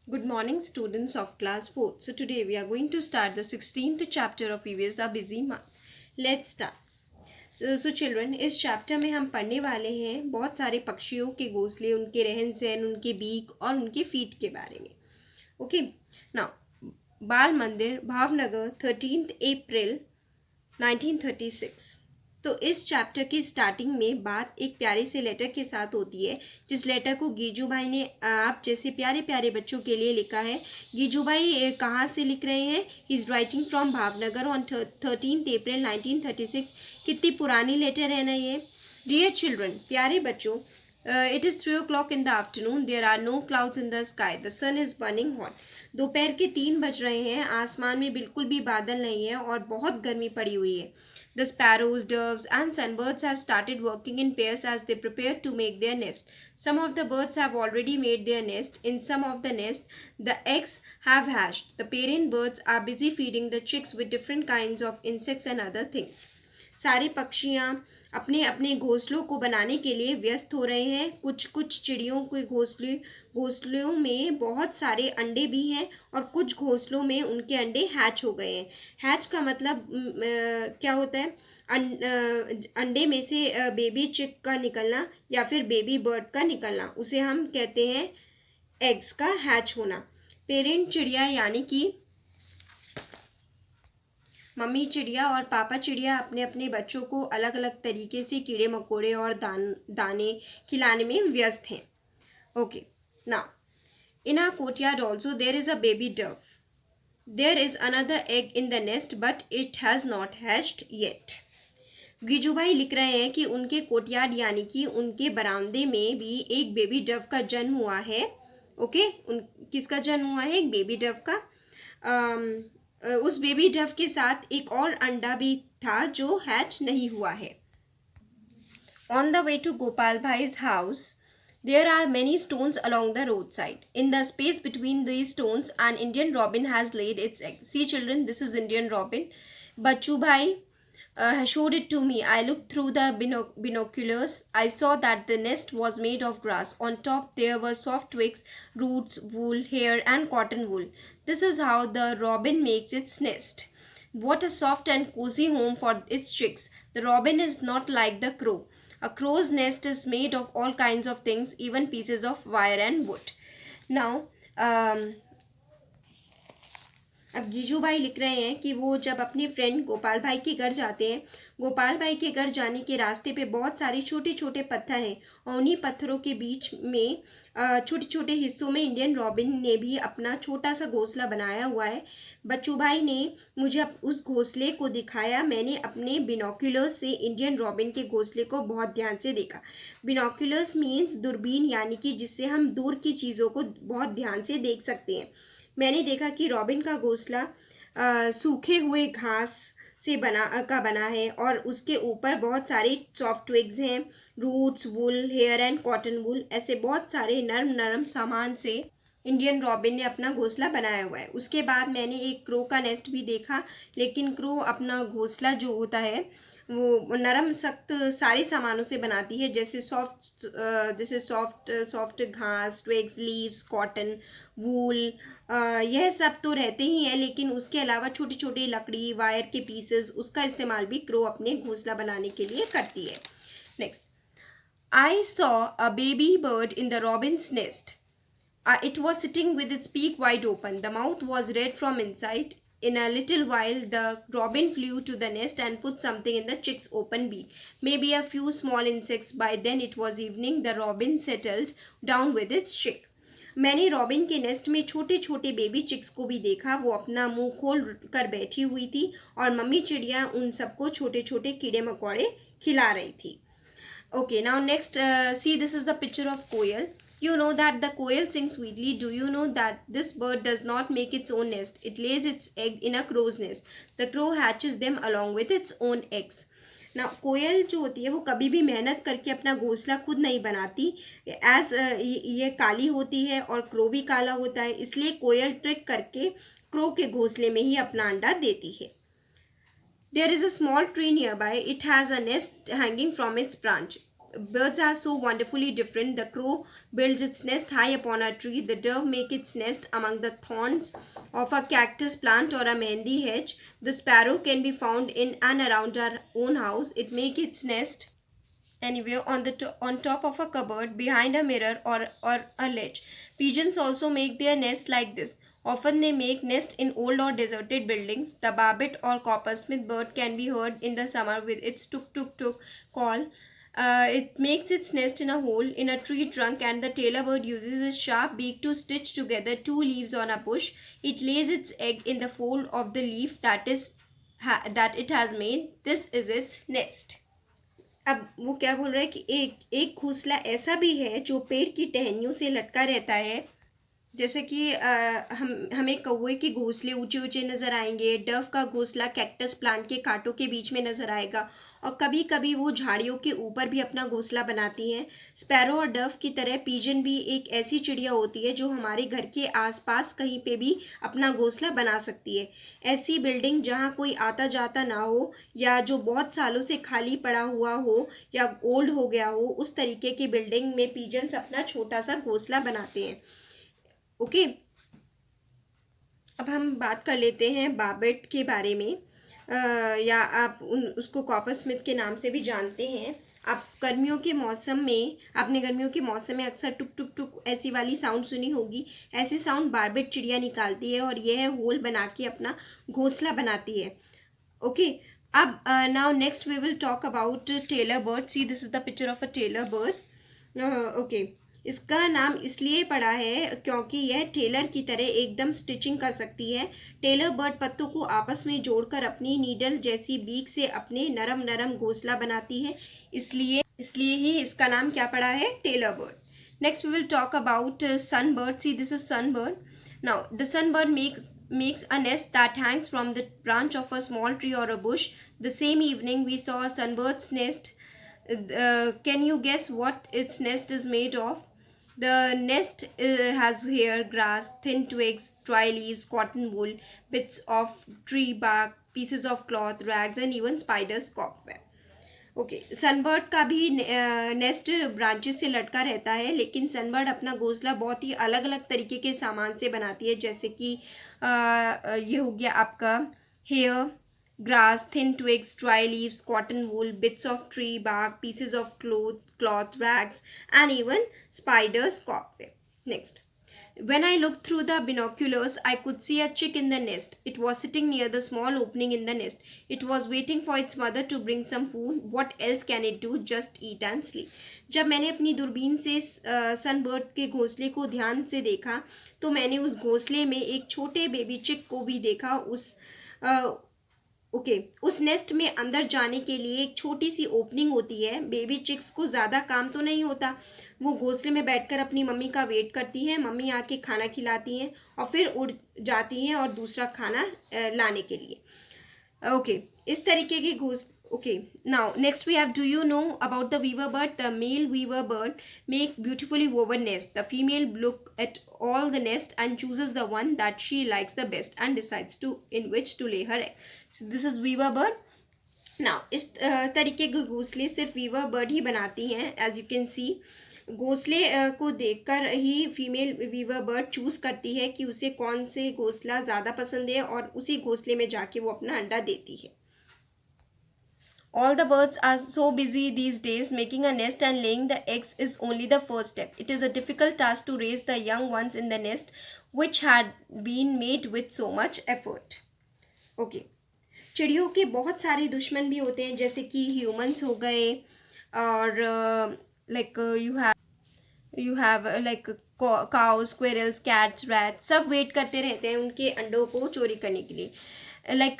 Good morning, students of class 4th. So, today we are going to start the 16th chapter of EVS The Busy Month. Let's start. Children, इस chapter में हम पढ़ने वाले हैं बहुत सारे पक्षियों के घोंसले, उनके रहन सहन, उनके बीक और उनके फीट के बारे में. ओके नाउ बाल मंदिर भावनगर 13 अप्रैल 1936. तो इस चैप्टर की स्टार्टिंग में बात एक प्यारे से लेटर के साथ होती है, जिस लेटर को गीजू भाई ने आप जैसे प्यारे प्यारे बच्चों के लिए लिखा है. गीजू भाई कहाँ से लिख रहे हैं? He is writing from Bhavnagar on 13 अप्रैल 1936. कितनी पुरानी लेटर है ना ये. डियर चिल्ड्रन, प्यारे बच्चों, it is 3 o'clock in the afternoon. There are no clouds in the sky. The sun is burning hot. दोपहर के 3 बज रहे हैं. आसमान में बिल्कुल भी बादल नहीं है और बहुत गर्मी पड़ी हुई है. The sparrows, doves, and sunbirds have started working in pairs as they prepare to make their nest. Some of the birds have already made their nest. In some of the nest, the eggs have hatched. The parent birds are busy feeding the chicks with different kinds of insects and other things. सारी पक्षियाँ अपने अपने घोंसलों को बनाने के लिए व्यस्त हो रहे हैं. कुछ कुछ चिड़ियों के घोंसलों में बहुत सारे अंडे भी हैं और कुछ घोंसलों में उनके अंडे हैच हो गए हैं. हैच का मतलब क्या होता है? अंडे में से बेबी चिक का निकलना या फिर बेबी बर्ड का निकलना, उसे हम कहते हैं एग्स का हैच होना. पेरेंट चिड़िया यानी कि मम्मी चिड़िया और पापा चिड़िया अपने अपने बच्चों को अलग अलग तरीके से कीड़े मकोड़े और दाने खिलाने में व्यस्त हैं. Okay now in our courtyard also there is a baby dove. There is another egg in the nest but it has not hatched yet. Giju bhai लिख रहे हैं कि उनके कोर्टयार्ड यानी कि उनके बरामदे में भी एक बेबी डव का जन्म हुआ है. ओके किसका जन्म हुआ है? एक बेबी डव का. उस बेबी डव के साथ एक और अंडा भी था जो हैच नहीं हुआ है. On the way to Gopal भाई's house, there are many stones along the roadside. In the space between these stones, an Indian robin has laid its egg. See children, this is Indian robin. Bachchu bhai showed it to me. I looked through the binoculars. I saw that the nest was made of grass. On top there were soft twigs, roots, wool, hair and cotton wool. This is how the robin makes its nest. What a soft and cozy home for its chicks. The robin is not like the crow. A crow's nest is made of all kinds of things, even pieces of wire and wood. Now, अब गीजू भाई लिख रहे हैं कि वो जब अपने friend Gopal भाई के घर जाते हैं, गोपाल भाई के घर जाने के रास्ते पे बहुत सारे छोटे छोटे पत्थर हैं और उन्हीं पत्थरों के बीच में छोटे छोटे हिस्सों में इंडियन रॉबिन ने भी अपना छोटा सा घोंसला बनाया हुआ है. बच्चू भाई ने मुझे उस घोंसले को दिखाया. मैंने अपने बिनोक्यूलर्स से इंडियन रॉबिन के घोंसले को बहुत ध्यान से देखा. बिनोक्यूलर्स मीन्स दूरबीन, यानी कि जिससे हम दूर की चीज़ों को बहुत ध्यान से देख सकते हैं. मैंने देखा कि रॉबिन का घोंसला सूखे हुए घास से बना है और उसके ऊपर बहुत सारे सॉफ्ट ट्विग्स हैं, roots, wool, hair and cotton wool. ऐसे बहुत सारे नरम नरम सामान से इंडियन रॉबिन ने अपना घोंसला बनाया हुआ है. उसके बाद मैंने एक क्रो का नेस्ट भी देखा, लेकिन क्रो अपना घोंसला जो होता है वो नरम सख्त सारे सामानों से बनाती है, जैसे सॉफ्ट घास, ट्विग्स, लीव्स, कॉटन, वूल, यह सब तो रहते ही हैं, लेकिन उसके अलावा छोटी छोटी लकड़ी, वायर के पीसेस, उसका इस्तेमाल भी क्रो अपने घोंसला बनाने के लिए करती है. Next, I saw a baby bird in the Robins nest. It was sitting with its beak wide open. The mouth was red from inside. In a little while, the robin flew to the nest and put something in the chick's open beak. Maybe a few small insects. By then it was evening. The robin settled down with its chick. मैंने robin के nest में छोटे छोटे baby chicks को भी देखा. वो अपना मुंह खोल कर बैठी हुई थी और मम्मी चिड़िया उन सबको छोटे छोटे कीड़े मकोड़े खिला रही थी. Okay, now next, see, this is the picture of koel. You know that the koel sings sweetly. Do you know that this bird does not make its own nest? It lays its egg in a crow's nest. The crow hatches them along with its own eggs. ना कोयल जो होती है वो कभी भी मेहनत करके अपना घोंसला खुद नहीं बनाती. ये काली होती है और क्रो भी काला होता है, इसलिए कोयल ट्रिक करके क्रो के घोंसले में ही अपना अंडा देती है. There is a small tree nearby. It has a nest hanging from its branch. birds are so wonderfully different. The crow builds its nest high upon a tree. The dove makes its nest among the thorns of a cactus plant or a mehndi hedge. The sparrow can be found in and around our own house. It makes its nest anywhere on on top of a cupboard, behind a mirror, or a ledge. Pigeons also make their nest like this. Often they make nest in old or deserted buildings. The barbet or coppersmith bird can be heard in the summer with its tuk tuk tuk call. It makes its nest in a hole in a tree trunk, and the tailor bird uses its sharp beak to stitch together two leaves on a bush. It lays its egg in the fold of the leaf that it has made. This is its nest. अब वो क्या बोल रहा है कि एक एक घोंसला ऐसा भी है जो पेड़ की टहनियों से लटका रहता है, जैसे कि हमें कौवे के घोंसले ऊंचे ऊंचे नज़र आएंगे, डव का घोंसला कैक्टस प्लांट के कांटों के बीच में नज़र आएगा, और कभी कभी वो झाड़ियों के ऊपर भी अपना घोंसला बनाती हैं। स्पैरो और डव की तरह पीजन भी एक ऐसी चिड़िया होती है जो हमारे घर के आसपास कहीं पे भी अपना घोंसला बना सकती है। ऐसी बिल्डिंग जहाँ कोई आता जाता ना हो, या जो बहुत सालों से खाली पड़ा हुआ हो या ओल्ड हो गया हो, उस तरीके की बिल्डिंग में पीजन्स अपना छोटा सा घोंसला बनाते हैं। ओके, अब हम बात कर लेते हैं बार्बेट के बारे में, या आप उसको कॉपरस्मिथ के नाम से भी जानते हैं। आप गर्मियों के मौसम में आपने गर्मियों के मौसम में अक्सर टुक टुक टुक ऐसी वाली साउंड सुनी होगी। ऐसी साउंड बार्बेट चिड़िया निकालती है और यह होल बना के अपना घोंसला बनाती है। ओके, अब now next we will talk about tailor bird. See, this is the picture of a tailor bird. Okay, इसका नाम इसलिए पड़ा है क्योंकि यह टेलर की तरह एकदम स्टिचिंग कर सकती है। टेलर बर्ड पत्तों को आपस में जोड़कर अपनी नीडल जैसी बीक से अपने नरम नरम घोंसला बनाती है, इसलिए ही इसका नाम क्या पड़ा है, tailor bird. Next we will talk about sunbird. See, this is sunbird. Now, the sunbird makes a nest that hangs from the branch of a small tree or a bush. The same evening, we saw a sunbird's nest. Can you guess what its nest is made of? The nest has hair, grass, thin twigs, dry leaves, cotton wool, bits of tree bark, pieces of cloth, rags, and even spiders' cobweb. Okay, sunbird का भी nest branches से लटका रहता है, लेकिन sunbird अपना घोंसला बहुत ही अलग अलग तरीके के सामान से बनाती है, जैसे कि ये हो गया आपका hair, grass, thin twigs, dry leaves, cotton wool, bits of tree bark, pieces of cloth, rags, and even spiders cobweb. Next, when I looked through the binoculars, I could see a chick in the nest. It was sitting near the small opening in the nest. It was waiting for its mother to bring some food. What else can it do? Just eat and sleep. जब मैंने अपनी दूरबीन से sunbird के घोंसले को ध्यान से देखा, तो मैंने उस घोंसले में एक छोटे बेबी चिक को भी देखा। उस नेस्ट में अंदर जाने के लिए एक छोटी सी ओपनिंग होती है। बेबी चिक्स को ज़्यादा काम तो नहीं होता, वो घोंसले में बैठकर अपनी मम्मी का वेट करती हैं। मम्मी आके खाना खिलाती हैं और फिर उड़ जाती हैं और दूसरा खाना लाने के लिए। ओके, इस तरीके के Okay, now next we have, do you know about the weaver bird? The male weaver bird make beautifully woven nest. The female look at all the nest and chooses the one that she likes the best and decides in which to lay her egg. So this is weaver bird. Now इस तरीके के घोंसले सिर्फ weaver bird ही बनाती हैं. As you can see, घोंसले को देखकर ही फीमेल वीवर बर्ड चूज़ करती है कि उसे कौन से घोंसला ज़्यादा पसंद है और उसी घोंसले में जाके वो अपना अंडा देती है। All the birds are so busy these days, making a nest and laying the eggs is only the first step. It is a difficult task to raise the young ones in the nest, which had been made with so much effort. Okay. चिड़ियों के बहुत सारे दुश्मन भी होते हैं, जैसे कि ह्यूमंस हो गए, और you have like cows, squirrels, cats, rats, सब वेट करते रहते हैं उनके अंडों को चोरी करने के लिए। Like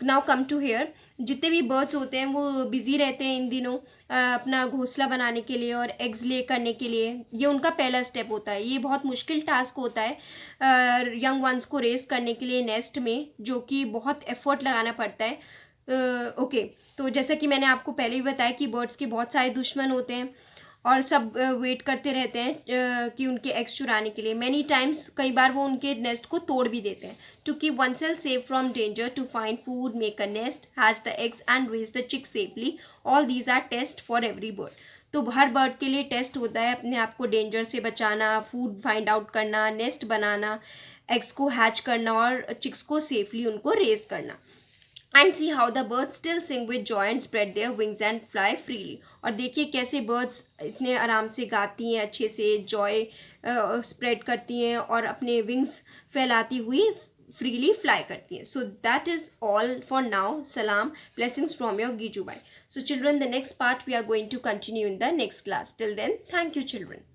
now come to here, जितने भी बर्ड्स होते हैं वो बिज़ी रहते हैं इन दिनों अपना घोंसला बनाने के लिए और एग्स ले करने के लिए। ये उनका पहला स्टेप होता है। ये बहुत मुश्किल टास्क होता है यंग वंस को रेस करने के लिए नेस्ट में, जो कि बहुत एफर्ट लगाना पड़ता है। ओके, तो जैसा कि मैंने आपको पहले ही बताया कि बर्ड्स के बहुत सारे दुश्मन होते हैं और सब वेट करते रहते हैं कि उनके एग्स चुराने के लिए। मैनी टाइम्स, कई बार वो उनके नेस्ट को तोड़ भी देते हैं। To keep oneself safe from danger, to find food, make a nest, hatch the eggs and raise the chick safely, all these are test for every bird. तो हर बर्ड के लिए टेस्ट होता है अपने आप को डेंजर से बचाना, फूड फाइंड आउट करना, नेस्ट बनाना, एग्स को हैच करना और चिक्स को सेफली उनको रेज करना। And see how the birds still sing with Joy and spread their wings and fly freely. और देखिए कैसे बर्ड्स इतने आराम से गाती हैं, अच्छे से जॉय स्प्रेड करती हैं और अपने विंग्स फैलाती हुई फ्रीली फ्लाई करती हैं. So that is all for now. Salam, blessings from your Giju Bhai. So children, the next part we are going to continue in the next class. Till then, thank you children.